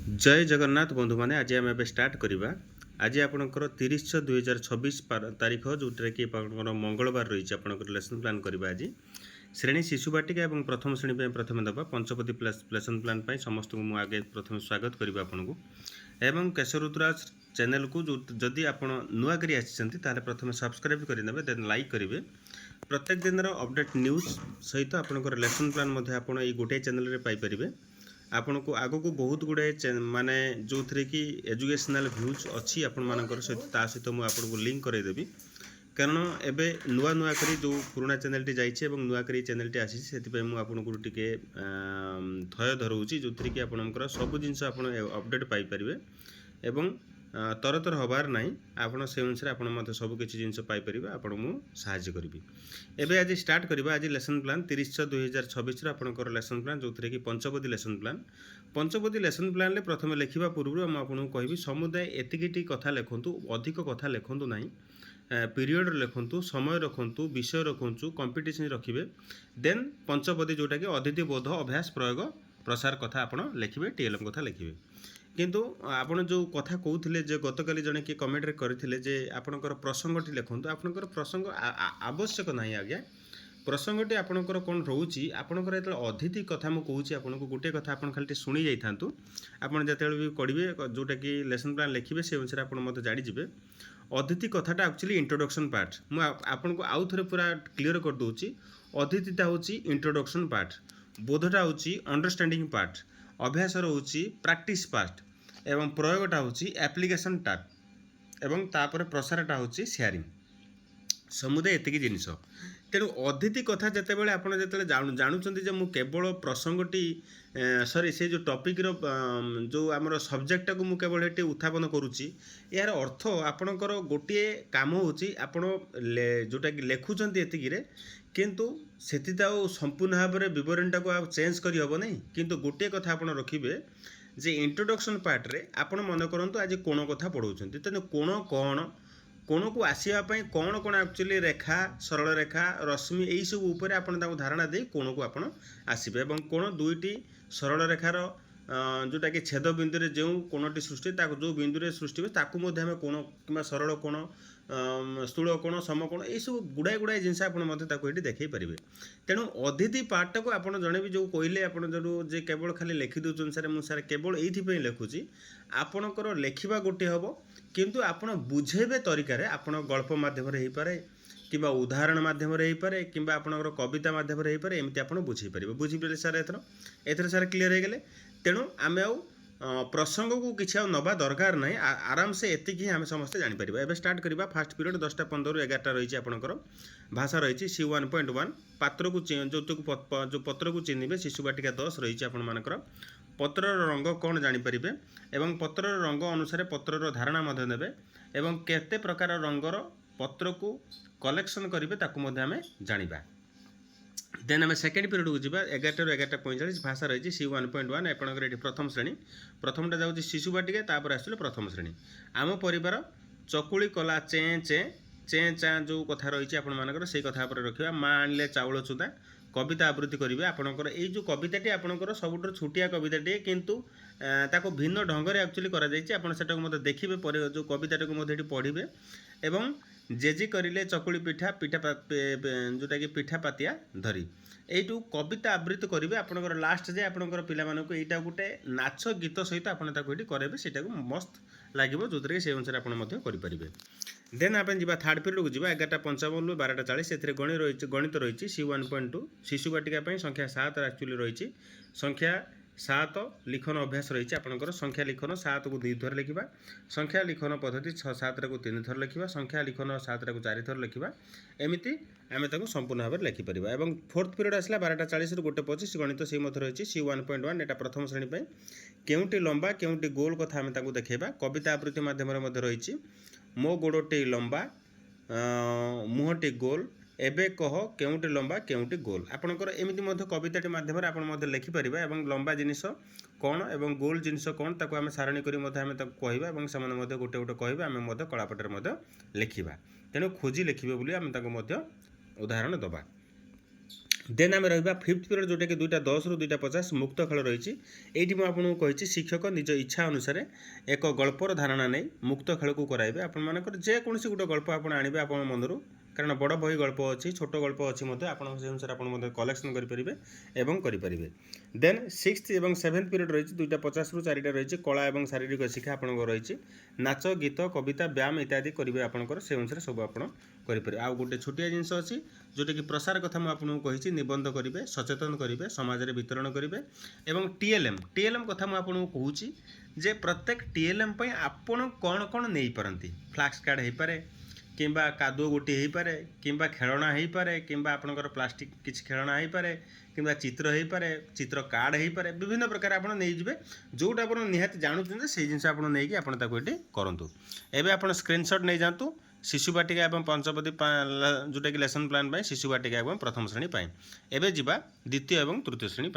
जय जगन्नाथ बंधु मैंने आज आम ए स्टार्ट करवा। आज आपंकर 30/6/2026 तारीख जो कि मंगलवार रही है लेसन प्लान करवा। आज श्रेणी शिशु बाटिका और प्रथम श्रेणी प्रथम दबा पंचपति लेसन प्लान समस्त को आगे प्रथम स्वागत करा आपन को एवं केशव ऋतुराज चैनल को जो जदि आप नुआ करी आसी प्रथम सब्सक्राइब करेंगे देन लाइक करेंगे। प्रत्येक दिन अपडेट न्यूज सहित आपंकर लेसन प्लान आप गोटे चैनल में पाइपर। आपन को आग को बहुत गुड़ाए माने जो थे कि एजुकेशनल व्यूज अच्छी आपर सहित मुझे आपको लिंक करदेवी कारण एवं नुआ नुआ करी जो पुराना चैनल जाइए नुआ करी चैनल आसी से आपको टे थय धरोची जो थी कि आपंकर सब जिनस अपडेट पाइपर एवं तर तर हबार ना आपड़ से अनुसार आप सबकि जिनस पाइपर आपको मुझे साहय करी। एवं आज स्टार्ट करवा। आज लेसन प्लान 30/6/2026 आपंकर लेसन प्लान जो थे कि पंचपति लेसन प्लान प्रथम लिखा पूर्व मुझे कहि समुदाय एतिकी कथा लिखु अधिक कथा लिखु ना पीरियड लिखु समय रखु विषय रखु कंपिटिशन रखिए देन पंचपदी जोटा कि अतिथि बोध अभ्यास प्रयोग प्रसार कथा आप लिखिए टीएलएम कथा लिखिए। किंतु आपण जो कथा कहते जे गतकाली जड़े किए कमेंट करते आपणकर प्रसंगटी लिखुँ आपणकर प्रसंग आवश्यक ना आज्ञा प्रसंगटी आपणकर कौन रोचे आपणकर जो अतिथि कथा मुझे कहूँ आपको गोटे कथा आप खाली शुणी जाता आपड़ जो भी पढ़े जोटा कि लेसन प्लान लिखिए से अनुसार आप जानीजे अतिथि कथाटा एक्चुअली इंट्रोडक्शन पार्ट मुझे को आउ थे पूरा क्लीयर कर दूची। अतिथिटा हूँ इंट्रोडक्शन पार्ट बोधटा हूँ अंडरस्टैंडिंग पार्ट अभ्यास हूँ प्रैक्टिस पार्ट एवं प्रयोगटा हूँ एप्लिकेशन टार्ट एवं तापर प्रसारटा हूँ शेयरिंग समुदाय एतिकी जिनिस। तेणु अतिथि कथा जिते बड़े आप जानूँ जे मुझे केवल प्रसंगटी सॉरी से जो टॉपिक रो जो आमर सब्जेक्टा को मुझे केवल ये उत्थापन करुच्ची यार अर्थ आपणकर गोटे काम हूँ आपण जोटा कि लिखुंट एतिकी किंतु से संपूर्ण भाव में विवरणटा को चेंज कर हेब नहीं किंतु गोटे कथा आप रखिए जे इंट्रोडक्शन पार्ट रे आपण मन करंतु आज कोण कथा पढ़ाऊँ तेणु कोण को आसवाई कौन कौन एक्चुअली रेखा सरल रेखा रश्मि यही सब उपर आपन धारणा दे कोण को आपन आसबे और कोण दुईटी सरल रेखार जोटा कि छेद बिंदु जो कोणटी सृष्टि जो बिंदु सृष्टि हुए ताकू आम कोण कि सरल कोण स्थूल कोण समकोण यही सब गुड़ाए गुड़ाए जिनस आपड़ी देखी पारे। तेणु अतिथि पार्टा को आप जड़े भी जो कहले आप जो केवल खाली लिखि दूसरे सर मुझे केवल ये लिखुची आपणकर लेखा गोटे हम किंतु आपण बुझेबे तरीकार आपण गल्प मध्यम हो पारे कि उदाहरण मध्यम हो पारे कि आपणकर कविता मध्यम हो पारे एमती आप बुझे पारे बुझीपे सर एथर सर क्लीयर हो गले। तेणु आम प्रसंग को किसी नवा दरकार ना आराम से एतिक आम समस्ते जापर। एवं स्टार्ट करवा फास्ट पीरियड 10:15 ରୁ 11ଟା रही आपंकर भाषा रही C1.1 पात्र को जो पत्र को चिन्हे शिशु बाटिका 10 रही आपर पत्रर रंग कौन जानीपर एवं पत्रर रंग अनुसार पत्रर धारणा ने एवं केते प्रकार रंगर पत्र को कलेक्शन करेंगे ताकू आम जाना। देन आम सेकेंड पीरियड को जी 11ଟା ରୁ 11:45 भाषा रही C1.1 आपंकर ये प्रथम श्रेणी प्रथमटा जाऊँगी शिशु बाटिका तापर आस प्रथम श्रेणी आम परिवार चकुली कला चें चें चें चाँ जो कथा रही आपर से कथा पर रखा माँ आनिले चाउल चुदा कविता आवृत्ति करेंगे आपणकर ये जो कविताटी आपणकर सबुठ छोटिया कविताटे किंतु ताको भिन्न ढंग से एक्चुअली करा देखिए पर जो कविताटा को पढ़े एवं जेजी करिले चकुली पिठा पिठा जोटा कि पिठा पातिया धरी यू कविता आवृत्ति करेंगे आपणकर लास्ट जे आपणकर पिलामानकु एटा गोटे नाच गीत सहित आपन ताको एटी करेबे सेटा को मस्त लागिवो जोथरे कि से अनुसार आपन मध्य करि परिबे। देन आपण जीवा थर्ड पीरियड को जीवा 11:55 ରୁ 12:40 से गणित रही C1.2 शिशु बाटिका संख्या 7 एक्चुअली रही संख्या 7 लिखन अभ्यास रही आपंकर संख्या लिखन 7 को 2 थर लिखा संख्या लिखन पद्धति 7 को 3 थर लिखा संख्या लिखन 7 को 4 थर लिखा एमती आम संपूर्ण भाव में लिखिपर। और फोर्थ पीरियड आसला 12:40 ରୁ 1:25 गणित से रही C1.1 एटा प्रथम श्रेणी केउटी लंबा केउटी गोल कथा आम देखा कविता आवृत्ति मध्यम रही मो गोड़टे लंबा मुहटी गोल एबे कह केउटी लंबा केउटी गोल आपणकर एमती कविताटी मध्यम आप लिखिपर और लंबा जिनिस कौन और गोल जिनिस कौन ताको आम सारणी करी कहवा और से गोटे गोटे कहे आम कलापटर लिखा तेणु खोजी लिखे बोली आम उदाहरण दबा। देन आम रहा फिफ्थ पीरियड जोटा कि 2टा 10 रु 2टा 50 मुक्त खेल रही ये मुझे कही शिक्षक निज इच्छा अनुसार एक गल्पर धारणा नहीं मुक्त खेल को कराइबे आपण मानकर जेकोसी गोटे गल्प आप आणवे आप मनरू कारण बड़ बही गल्प अच्छी छोट गल्प अच्छी अनुसार आप कलेक्शन करेंगे एवं करेंगे देन सिक्स्थ और सेवेन्थ पीरियड रही 2टा 50 रु 4टा रही कला और शारीरिक शिक्षा आप रही नाच गीत कविता व्यायाम इत्यादि करेंगे आपंकर से अनुसार सब आप करेंगे आउ गोटे छोटिया जिनस अच्छी जोटा कि प्रसार कथा मुझे कही निबंध करेंगे सचेतन करेंगे समाज में वितरण करेंगे एवं टीएलएम कथा मुझे कहूँ जे प्रत्येक टीएलएम आपण कौन कौन नहीं पारती फ्लाक्स कार्ड हो पारे किंबा कादुओ गोटी हो पारे किंबा खेलना हो पारे किंबा आपणकर प्लास्टिक किसी खेलना हो पारे किंबा चित्र हो पारे चित्र कार्ड हो पारे विभिन्न प्रकार आप नहीं जाए जोटा आप निहाती जानते से जिन आप नहीं ये करूँ एवं आप स्क्रीनशॉट नहीं जातु शिशु बाटिका एवं पंचपदी जोटा कि लेसन प्लान शिशु बाटिका एवं प्रथम श्रेणी एवं जीवा द्वितीय और तृतीय श्रेणी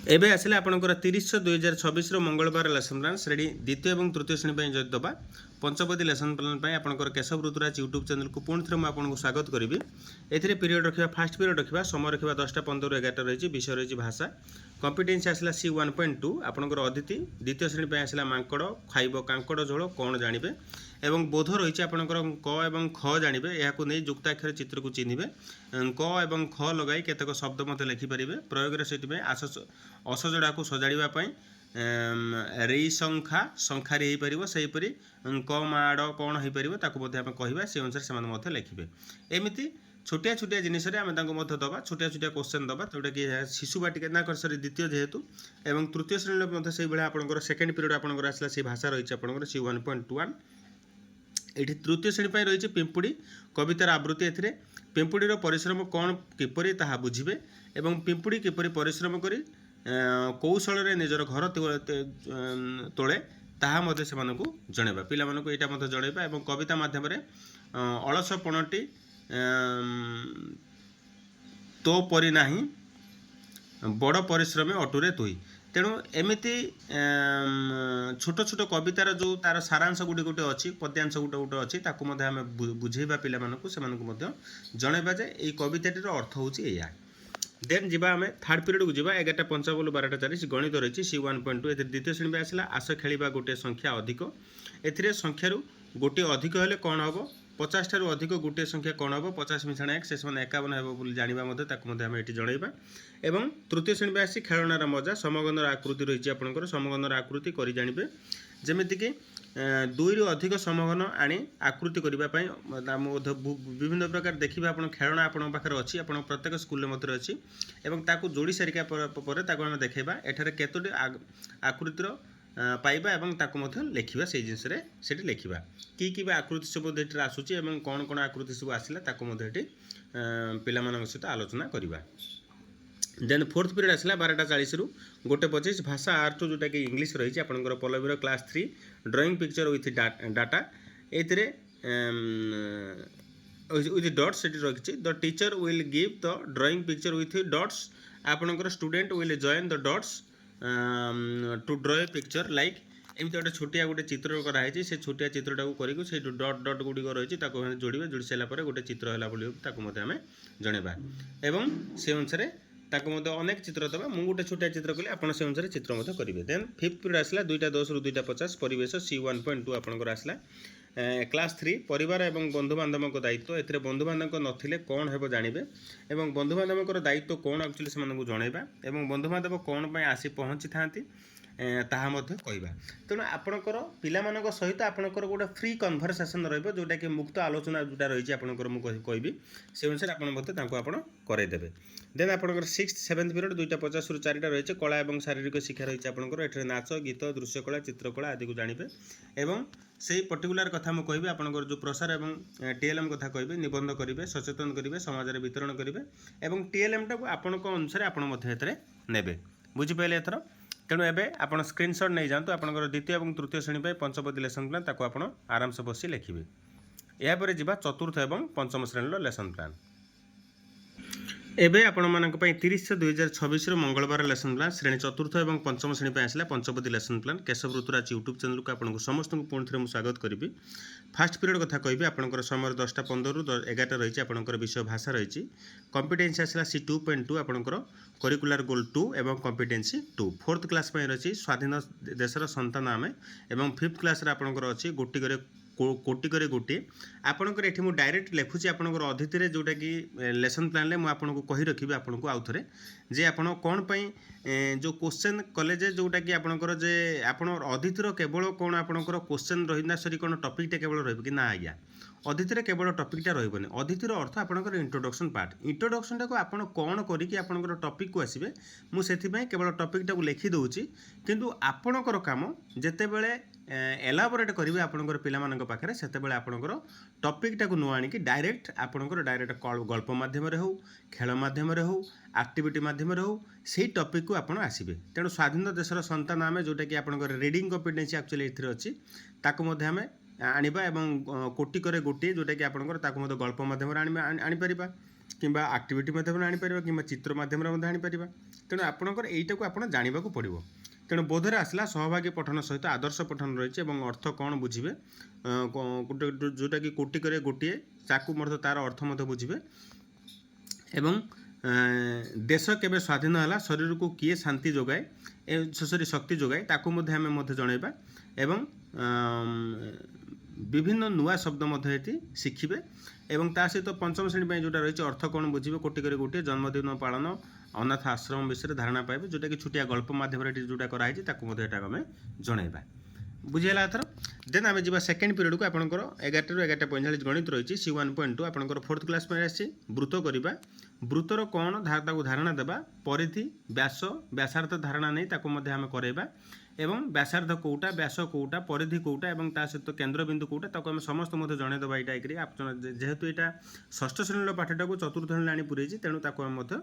एबे आसिले आपनकर 30/6/2026 मंगलवार लेसन प्लान श्रेणी द्वितीय और तृतीय श्रेणी जदि दबा पंचपदी लेसन प्लान आपनकर केशव ऋतुराज यूट्यूब चैनल को पुणी थे मुझे स्वागत करी ए पीरियड रखा फास्ट पीरियड रखा समय रखा 10टा 15 रु 11टा रही विषय रही भाषा कॉम्पिटेंसी आसला C1.2 आपनकर अदिति द्वितीय श्रेणी आसला मांकड़ खाइब कांकड़ झोल कौन जानिबे एवं बोध रही आपनकर क एवं ख जानिबे यहाकू नहीं युक्ताक्षर चित्र को चिन्हिबे क एवं ख लगाई केतक शब्द मते लिखिपारे प्रयोग से असजड़ा को सजाड़ा रे संख्या संखारी हो पार सेहीपरि क माड़ कौन हो पार कहवा से अनुसार से लिखे एमती छोटिया छोटिया जिनस दबा छोटिया छोटिया क्वेश्चन दबा जोटा कि शिशु बाटिका ना सरी द्वितीय जेहेतु एवं तृतीय श्रेणी से भाई आप सेकेंड पीरियड आपंकर आसला से भाषा रही आपंकर C1.1 ये तृतीय श्रेणी रही पिंपुड़ी कवितार आवृत्ति ए पिंपुड़ीर परिश्रम कौन किपरि ताहा बुझिबे एवं पिंपुड़ी किपरि परिश्रम करी कौशल निजर घर तोले ताहा मध्य से जनइबा पिला मानकु एटा मध्य जनइबा एवं कविता माध्यम अलसपणटी तो परी नाही बड़ परिश्रम अटुरे तुई तेणु एमती छोट छोट कवितार जो तार सारांश गुटे गुटे अच्छी पद्यांश गुटे गुटे अच्छी ताकू आम बुझेबा पिला मानकु से जनइबा जे ये कविताटीर अर्थ होची एया देन जीवा आम थर्ड पीरियड को जीवा 11टा 55 12टा 40 गणित रही C1.2 ए द्वितीय श्रेणी आसला आस खेलिबा गोटे संख्या अधिक ए संख्यार गोटे अधिक हेले कौन हम 50 ठारू अधिक गोटे संख्या कौन हम 50 मिसाणा 1 से 51 हे जाना आम ये जनइबा एवं तृतीय श्रेणी आसी खेलनार मजा समगंधर आकृति रही आपंकर समगंधर आकृति कर जानिबे जमीक 2 रु अधिक समघन आनी आकृति करने विभिन्न प्रकार देखिए आप खेलना आपण पाखे अच्छी आप प्रत्येक स्कूल अच्छी एवं ताकू जोड़ी सारिका पर आम देखा एठारे केतोटी आकृतिर पाइबा एवं ताकू लिखा से जिनस से लिखा कि आकृति सब ये आसूची एवं कौन कौन आकृति सब आसला ताकू पिला सहित आलोचना करवा देन फोर्थ पीरियड आसला 12टा 40 रु 1टे 25 भाषा आर्ट जोटा कि इंग्लिश रही आपंकर पल्लवीर class 3 drawing picture with dots एथिरे विथ डट्स रखी the teacher will give the drawing picture with dots आपंकर student will join the dots to draw a picture like एमती गोटे छोटिया गोटे चित्र कराई से छोटिया चित्रटा को से डट डट गुड़िक रही जोड़े जोड़ी सारापर गोटे चित्र है आम जनइबा एवं से अनुसार ताको अनेक चित्र दबा मु गोटे छोटिया चित्र कले आप से अनुसार चित्र करेंगे देन फिफ्थ पीरियड आसला 2टा 10 रु 2टा 50 परिवेश C1.2 आपंकर आसला क्लास 3 परिवार एवं बंधु बांधव दायित्व ए बंधु बांधव नथिले कौन हेब जानिबे एवं बंधु बांधव दायित्व कौन एक्चुअली से जनइबा एवं बंधु बांधव कौन आसी पहुँची था ताहा कहवा तेणु आपणकर पिलामानक सहित आपणकर गोटे फ्री कन्भरसेसन रहिबो जोटा कि मुक्त आलोचना जोटा रही आपणकर मु कहबी से अनुसार आपण करदेवे देन आपणकर 6th 7th पीरियड 2टा 50 रु 4टा रही कला और शारीरिक शिक्षा रही आपणकर एठरे नाच गीत दृश्यकला चित्रकला आदि को जानिबे एवं से पर्टिकुलर कथा मुझे कहबी आपणकर जो प्रसार एवं टीएलएम कथा कहबी निबंध करेंगे सचेतन करेंगे समाज में वितरण करेंगे एवं टीएलएम टाक आपण अनुसार आपण नेबे बुझिपारे एथर तेणु एवं आप स्क्रीनशॉट नहीं जातु आपंकर द्वितीय और तृतीय श्रेणी पंचपदी लेसन प्लान ताको आपण आराम से बसी लिखिए यापर जा चतुर्थ और पंचम श्रेणी लेसन प्लान ଏବେ ଆପଣମାନଙ୍କ ପାଇଁ 30/2026 ମଙ୍ଗଳବାର ଲେସନ୍ ପ୍ଲାନ୍ ଶ୍ରେଣୀ ଚତୁର୍ଥ ଏବଂ ପଞ୍ଚମ ଶ୍ରେଣୀ ପାଇଁ ଆସିଲା Panchapati lesson plan Keshab Rituraj YouTube ଚ୍ୟାନେଲକୁ ଆପଣଙ୍କୁ ସମସ୍ତଙ୍କୁ ପୁଣି ଥରେ ମୁଁ ସ୍ୱାଗତ କରିବି। ଫାଷ୍ଟ ପିରିୟଡ଼ କଥା କହିବି, ଆପଣଙ୍କର ସମୟ 10:15ରୁ 11ଟା ରହିଛି। ଆପଣଙ୍କର ବିଷୟ ଭାଷା ରହିଛି। କମ୍ପିଟେନ୍ସି ଆସିଲା C2.2, ଆପଣଙ୍କର କରିକୁଲାର ଗୋଲ୍ 2 ଏବଂ କମ୍ପିଟେନ୍ସି 2। ଫୋର୍ଥ କ୍ଲାସ୍ ପାଇଁ ରହିଛି ସ୍ୱାଧୀନ ଦେଶର ସନ୍ତାନ ଆମେ ଏବଂ ଫିଫ୍ଥ କ୍ଲାସ୍ରେ ଆପଣଙ୍କର ଅଛି କୋଟିକରେ ଗୋଟିଏ। ଆପଣଙ୍କର ଏଠି ମୁଁ ଡାଇରେକ୍ଟ ଲେଖୁଛି ଆପଣଙ୍କର ଅଦିତିରେ, ଯେଉଁଟାକି ଲେସନ୍ ପ୍ଲାନ୍ରେ ମୁଁ ଆପଣଙ୍କୁ କହି ରଖିବି ଆପଣଙ୍କୁ ଆଉଥରେ ଯେ ଆପଣ କ'ଣ ପାଇଁ ଯେଉଁ କୋଶ୍ଚେନ୍ କଲେ ଯେ ଯେଉଁଟାକି ଆପଣଙ୍କର ଯେ ଆପଣ ଅଦିତିର କେବଳ କ'ଣ ଆପଣଙ୍କର କୋଶ୍ଚେନ୍ ରହିନା ସରି କ'ଣ ଟପିକ୍ଟା କେବଳ ରହିବ କି ନା ଆଜ୍ଞା, ଅଦିତିରେ କେବଳ ଟପିକ୍ଟା ରହିବନି। ଅଦିତିର ଅର୍ଥ ଆପଣଙ୍କର ଇଣ୍ଟ୍ରୋଡକ୍ସନ୍ ପାର୍ଟ। ଇଣ୍ଟ୍ରୋଡକ୍ସନ୍ଟାକୁ ଆପଣ କ'ଣ କରିକି ଆପଣଙ୍କର ଟପିକ୍କୁ ଆସିବେ, ମୁଁ ସେଥିପାଇଁ କେବଳ ଟପିକ୍ଟାକୁ ଲେଖି ଦେଉଛି। କିନ୍ତୁ ଆପଣଙ୍କର କାମ ଯେତେବେଳେ ଏଲାବୋରେଟ୍ କରିବେ ଆପଣଙ୍କର ପିଲାମାନଙ୍କ ପାଖରେ, ସେତେବେଳେ ଆପଣଙ୍କର ଟପିକ୍ଟାକୁ ନ ଆଣିକି ଡାଇରେକ୍ଟ ଗଳ୍ପ ମାଧ୍ୟମରେ ହେଉ, ଖେଳ ମାଧ୍ୟମରେ ହେଉ, ଆକ୍ଟିଭିଟି ମାଧ୍ୟମରେ ହେଉ, ସେଇ ଟପିକ୍କୁ ଆପଣ ଆସିବେ। ତେଣୁ ସ୍ୱାଧୀନ ଦେଶର ସନ୍ତାନ ଆମେ, ଯେଉଁଟାକି ଆପଣଙ୍କର ରିଡ଼ିଂ କମ୍ପିଟେନ୍ସି ଆକ୍ଚୁଆଲି ଏଥିରେ ଅଛି, ତାକୁ ମଧ୍ୟ ଆମେ ଆଣିବା ଏବଂ କୋଟିକରେ ଗୋଟିଏ, ଯେଉଁଟାକି ଆପଣଙ୍କର ତାକୁ ମଧ୍ୟ ଗଳ୍ପ ମାଧ୍ୟମରେ ଆଣିପାରିବା କିମ୍ବା ଆକ୍ଟିଭିଟି ମାଧ୍ୟମରେ ଆଣିପାରିବା କିମ୍ବା ଚିତ୍ର ମାଧ୍ୟମରେ ମଧ୍ୟ ଆଣିପାରିବା। ତେଣୁ ଆପଣଙ୍କର ଏଇଟାକୁ ଆପଣ ଜାଣିବାକୁ ପଡ଼ିବ। ତେଣୁ ବୋଧରେ ଆସିଲା ସହଭାଗୀ ପଠନ ସହିତ ଆଦର୍ଶ ପଠନ ରହିଛି ଏବଂ ଅର୍ଥ କ'ଣ ବୁଝିବେ, ଯେଉଁଟାକି କୋଟିକରେ ଗୋଟିଏ, ତାକୁ ମଧ୍ୟ ତା'ର ଅର୍ଥ ମଧ୍ୟ ବୁଝିବେ ଏବଂ ଦେଶ କେବେ ସ୍ୱାଧୀନ ହେଲା, ଶରୀରକୁ କିଏ ଶାନ୍ତି ଯୋଗାଏ ଶକ୍ତି ଯୋଗାଏ, ତାକୁ ମଧ୍ୟ ଆମେ ଜଣାଇବା ଏବଂ ବିଭିନ୍ନ ନୂଆ ଶବ୍ଦ ମଧ୍ୟ ଏଠି ଶିଖିବେ। ଏବଂ ତା ସହିତ ପଞ୍ଚମ ଶ୍ରେଣୀ ପାଇଁ ଯେଉଁଟା ରହିଛି ଅର୍ଥ କ'ଣ ବୁଝିବେ, କୋଟିକରେ ଗୋଟିଏ, ଜନ୍ମଦିନ ପାଳନ, ଅନାଥ ଆଶ୍ରମ ବିଷୟରେ ଧାରଣା ପାଇବେ, ଯେଉଁଟାକି ଛୋଟିଆ ଗଳ୍ପ ମାଧ୍ୟମରେ ଏଠି ଯେଉଁଟା କରାହେଇଛି ତାକୁ ମଧ୍ୟ ଏଟାକୁ ଆମେ ଜଣାଇବା। ବୁଝିହେଲା ଏଥର? ଦେନ୍ ଆମେ ଯିବା ସେକେଣ୍ଡ ପିରିୟଡ଼କୁ। ଆପଣଙ୍କର 11ଟାରୁ 11:45 ଗଣିତ ରହିଛି। C1.2 ଆପଣଙ୍କର ଫୋର୍ଥ କ୍ଲାସ୍ ପାଇଁ ଆସିଛି। ବୃତ୍ତ କରିବା, ବୃତ୍ତର କ'ଣ ତାକୁ ଧାରଣା ଦେବା, ପରିଧି, ବ୍ୟାସାର୍ଥ ଧାରଣା ନେଇ ତାକୁ ମଧ୍ୟ ଆମେ କରାଇବା ଏବଂ ବ୍ୟାସାର୍ଧ କେଉଁଟା, ବ୍ୟାସ କେଉଁଟା, ପରିଧି କେଉଁଟା ଏବଂ ତା ସହିତ କେନ୍ଦ୍ରବିନ୍ଦୁ କେଉଁଟା, ତାକୁ ଆମେ ସମସ୍ତ ମଧ୍ୟ ଜଣାଇଦେବା। ଏଇଟା ଏଇକରି ଯେହେତୁ ଏଇଟା ଷଷ୍ଠ ଶ୍ରେଣୀର ପାଠଟାକୁ ଚତୁର୍ଥ ଶ୍ରେଣୀରେ ଆଣି ପୁରେଇଛି, ତେଣୁ ତାକୁ ଆମେ ମଧ୍ୟ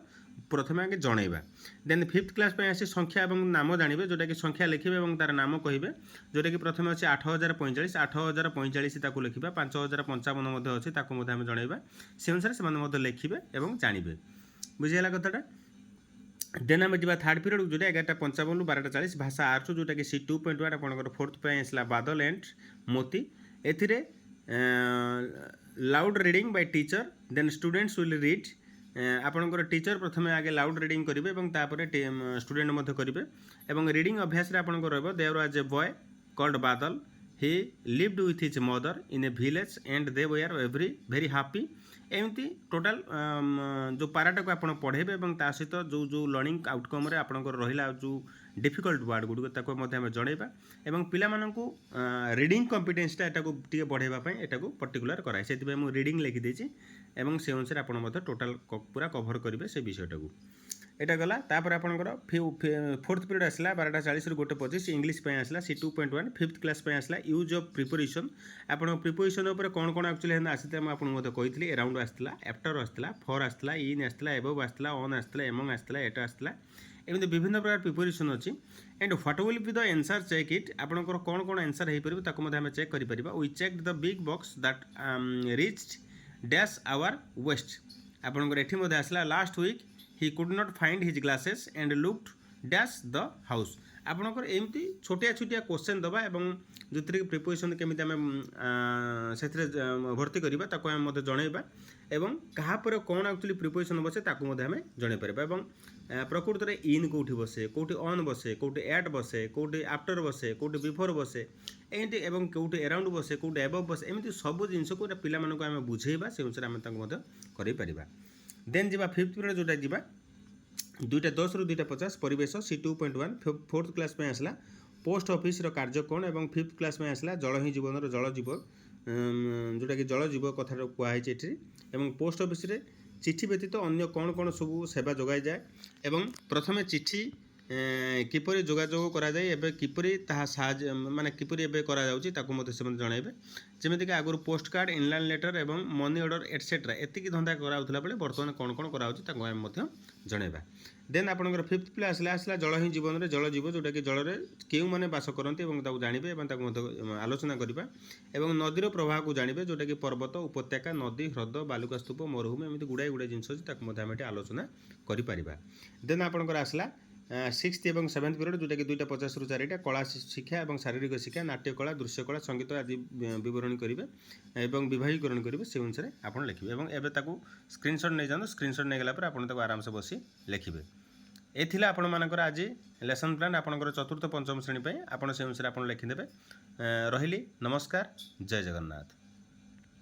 ପ୍ରଥମେ ଆଗେ ଜଣାଇବା। ଦେନ୍ ଫିଫ୍ଥ କ୍ଲାସ୍ ପାଇଁ ଆସି ସଂଖ୍ୟା ଏବଂ ନାମ ଜାଣିବେ, ଯେଉଁଟାକି ସଂଖ୍ୟା ଲେଖିବେ ଏବଂ ତା'ର ନାମ କହିବେ, ଯେଉଁଟାକି ପ୍ରଥମେ ଅଛି 8045 ତାକୁ ଲେଖିବା, 5055 ମଧ୍ୟ ଅଛି, ତାକୁ ମଧ୍ୟ ଆମେ ଜଣାଇବା। ସେ ଅନୁସାରେ ସେମାନେ ମଧ୍ୟ ଲେଖିବେ ଏବଂ ଜାଣିବେ। ବୁଝିଗଲା କଥାଟା? ଦେନ୍ ଆମେ ଯିବା ଥାର୍ଡ଼ ପିରିୟଡ଼, ଯେଉଁଟା 11:55ରୁ 12:40 ଭାଷା ଆର୍ଟ୍ସ, ଯେଉଁଟାକି C2.1 ଆପଣଙ୍କର ଫୋର୍ଥ ପାଇଁ ଆସିଲା ବାଦଲ ଏଣ୍ଡ ମୋତି। ଏଥିରେ loud reading by teacher, then students will read. ଆପଣଙ୍କର ଟିଚର ପ୍ରଥମେ ଆଗେ ଲାଉଡ୍ ରିଡ଼ିଂ କରିବେ ଏବଂ ତାପରେ ଷ୍ଟୁଡେଣ୍ଟ ମଧ୍ୟ କରିବେ ଏବଂ ରିଡ଼ିଂ ଅଭ୍ୟାସରେ ଆପଣଙ୍କର ରହିବ there was a boy called Badal, he lived with his mother in a village and they were very happy. ଏମିତି ଟୋଟାଲ୍ ଯେଉଁ ପାରାଟାକୁ ଆପଣ ପଢ଼େଇବେ ଏବଂ ତା ସହିତ ଯେଉଁ ଲର୍ଣ୍ଣିଂ ଆଉଟକମ୍ରେ ଆପଣଙ୍କର ରହିଲା ଯେଉଁ ଡିଫିକଲ୍ଟ ୱାର୍ଡ଼ ଗୁଡ଼ିକ, ତାକୁ ମଧ୍ୟ ଆମେ ଜଣାଇବା ଏବଂ ପିଲାମାନଙ୍କୁ ରିଡ଼ିଂ କମ୍ପିଟେନ୍ସଟା ଏଟାକୁ ଟିକେ ବଢ଼ାଇବା ପାଇଁ ଏଟାକୁ ପର୍ଟିକୁଲାର କରାଏ। ସେଥିପାଇଁ ମୁଁ ରିଡ଼ିଂ ଲେଖିଦେଇଛି ଏବଂ ସେ ଅନୁସାରେ ଆପଣ ମଧ୍ୟ ଟୋଟାଲ୍ ପୁରା କଭର୍ କରିବେ ସେ ବିଷୟଟାକୁ। ଏଇଟା ଗଲା। ତାପରେ ଆପଣଙ୍କର ଫୋର୍ଥ ପିରିୟଡ଼ ଆସିଲା 12:40ରୁ 1:25 ଇଂଲିଶ ପାଇଁ ଆସିଲା C2.1। ଫିଫ୍ଥ କ୍ଲାସ୍ ପାଇଁ ଆସିଲା ୟୁଜ୍ ଅଫ୍ ପ୍ରିପୋଜିସନ୍। ଆପଣଙ୍କ ପ୍ରିପୋଜିସନ୍ ଉପରେ କ'ଣ ଆସିଥିଲା ଆସିଥିଲା ମୁଁ ଆପଣଙ୍କୁ ମଧ୍ୟ କହିଥିଲି। ଏରାଉଣ୍ଡ ଆସିଥିଲା, ଆଫ୍ଟର ଆସିଥିଲା, ଫର୍ ଆସିଥିଲା, ଇନ୍ ଆସିଥିଲା, ଏବଭ୍ ଆସିଥିଲା, ଅନ୍ ଆସିଥିଲା, ଏମଙ୍ଗ ଆସିଥିଲା, ଏଟା ଆସିଥିଲା। ଏମିତି ବିଭିନ୍ନ ପ୍ରକାର ପ୍ରିପୋଜିସନ୍ ଅଛି। And what will be the answer check it. ଆପଣଙ୍କର କ'ଣ ଆନ୍ସର୍ ହେଇପାରିବ ତାକୁ ମଧ୍ୟ ଆମେ ଚେକ୍ କରିପାରିବା। We checked the big box that reached dash our waist. ଆପଣଙ୍କର ଏଠି ମଧ୍ୟ ଆସିଲା last week he could not find his glasses and looked dash the house. ଆପଣଙ୍କର ଏମିତି ଛୋଟିଆ କୋଶ୍ଚେନ୍ ଦେବା ଏବଂ ଯେଉଁଥିରେ କି ପ୍ରିପୋଜିସନ୍ କେମିତି ଆମେ ସେଥିରେ ଭର୍ତ୍ତି କରିବା ତାକୁ ଆମେ ମଧ୍ୟ ଜଣାଇବା ଏବଂ କାହା ପରେ କ'ଣ ଆକ୍ଚୁଆଲି ପ୍ରିପୋଜିସନ୍ ବସେ ତାକୁ ମଧ୍ୟ ଆମେ ଜଣାଇ ପାରିବା ଏବଂ ପ୍ରକୃତରେ ଇନ୍ କେଉଁଠି ବସେ, କେଉଁଠି ଅନ୍ ବସେ, କେଉଁଠି ଆଟ୍ ବସେ, କେଉଁଠି ଆଫ୍ଟର ବସେ, କେଉଁଠି ବିଫୋର ବସେ, ଏମିତି ଏବଂ କେଉଁଠି ଏରାଉଣ୍ଡ ବସେ, କେଉଁଠି ଏବଭ୍ ବସେ, ଏମିତି ସବୁ ଜିନିଷକୁ ପିଲାମାନଙ୍କୁ ଆମେ ବୁଝେଇବା, ସେ ଅନୁସାରେ ଆମେ ତାଙ୍କୁ ମଧ୍ୟ କରାଇପାରିବା। ଦେନ୍ ଯିବା ଫିଫ୍ଥ ପିରିୟଡ଼, ଯେଉଁଟା ଯିବା 2:10ରୁ 2:50 ପରିବେଶ C2.1। ଫୋର୍ଥ କ୍ଲାସ୍ ପାଇଁ ଆସିଲା ପୋଷ୍ଟ ଅଫିସର କାର୍ଯ୍ୟ କ'ଣ ଏବଂ ଫିଫ୍ଥ କ୍ଲାସ୍ ପାଇଁ ଆସିଲା ଜଳ ହିଁ ଜୀବନର ଜଳ ଜୀବ, ଯେଉଁଟାକି ଜଳ ଜୀବ କଥାଟା କୁହାହେଇଛି ଏଠି। ଏବଂ ପୋଷ୍ଟ ଅଫିସରେ ଚିଠି ବ୍ୟତୀତ ଅନ୍ୟ କ'ଣ ସବୁ ସେବା ଯୋଗାଇଯାଏ ଏବଂ ପ୍ରଥମେ ଚିଠି କିପରି ଯୋଗାଯୋଗ କରାଯାଏ ଏବେ କିପରି ତାହା ସାହାଯ୍ୟ ମାନେ କିପରି ଏବେ କରାଯାଉଛି ତାକୁ ମଧ୍ୟ ସେମାନେ ଜଣାଇବେ। ଯେମିତିକି ଆଗରୁ ପୋଷ୍ଟ କାର୍ଡ଼ ଇନଲାଇନ୍ ଲେଟର ଏବଂ ମନି ଅର୍ଡ଼ର ଏଟସେଟ୍ରା ଏତିକି ଧନ୍ଦା କରାଯାଉଥିଲା ବେଳେ ବର୍ତ୍ତମାନ କ'ଣ କ'ଣ କରାଯାଉଛି ତାକୁ ଆମେ ମଧ୍ୟ ଜଣାଇବା। ଦେନ୍ ଆପଣଙ୍କର ଫିଫ୍ଥ ପିଲା ଆସିଲା ଜଳ ହିଁ ଜୀବନରେ ଜଳ ଜୀବ ଯେଉଁଟାକି ଜଳରେ କେଉଁମାନେ ବାସ କରନ୍ତି ଏବଂ ତାକୁ ଜାଣିବେ ଏବଂ ତାକୁ ମଧ୍ୟ ଆଲୋଚନା କରିବା ଏବଂ ନଦୀର ପ୍ରବାହକୁ ଜାଣିବେ ଯେଉଁଟାକି ପର୍ବତ ଉପତ୍ୟକା ନଦୀ ହ୍ରଦ ବାଲୁକା ସ୍ତୂପ ମରୁଭୂମି ଏମିତି ଗୁଡ଼ାଏ ଜିନିଷ ଅଛି ତାକୁ ମଧ୍ୟ ଆମେ ଏଠି ଆଲୋଚନା କରିପାରିବା। ଦେନ୍ ଆପଣଙ୍କର ଆସିଲା ସିକ୍ସଥ ଏବଂ ସେଭେନ୍ଥ ପିରିୟଡ଼ ଯେଉଁଟାକି 2ଟା 50ରୁ 4ଟା କଳା ଶିକ୍ଷା ଏବଂ ଶାରୀରିକ ଶିକ୍ଷା ନାଟ୍ୟ କଳା ଦୃଶ୍ୟ କଳା ସଙ୍ଗୀତ ଆଦି ବିବରଣୀ କରିବେ ଏବଂ ବିଭାଗୀକରଣ କରିବେ ସେ ଅନୁସାରେ ଆପଣ ଲେଖିବେ ଏବଂ ଏବେ ତାକୁ ସ୍କ୍ରିନଶଟ୍ ନେଇଯାଆନ୍ତୁ। ସ୍କ୍ରିନଶଟ୍ ନେଇଗଲା ପରେ ଆପଣ ତାକୁ ଆରାମସେ ବସି ଲେଖିବେ। ଏ ଥିଲା ଆପଣମାନଙ୍କର ଆଜି ଲେସନ୍ ପ୍ଲାନ୍ ଆପଣଙ୍କର ଚତୁର୍ଥ ପଞ୍ଚମ ଶ୍ରେଣୀ ପାଇଁ ଆପଣ ସେ ଅନୁସାରେ ଆପଣ ଲେଖିଦେବେ। ରହିଲି ନମସ୍କାର ଜୟ ଜଗନ୍ନାଥ।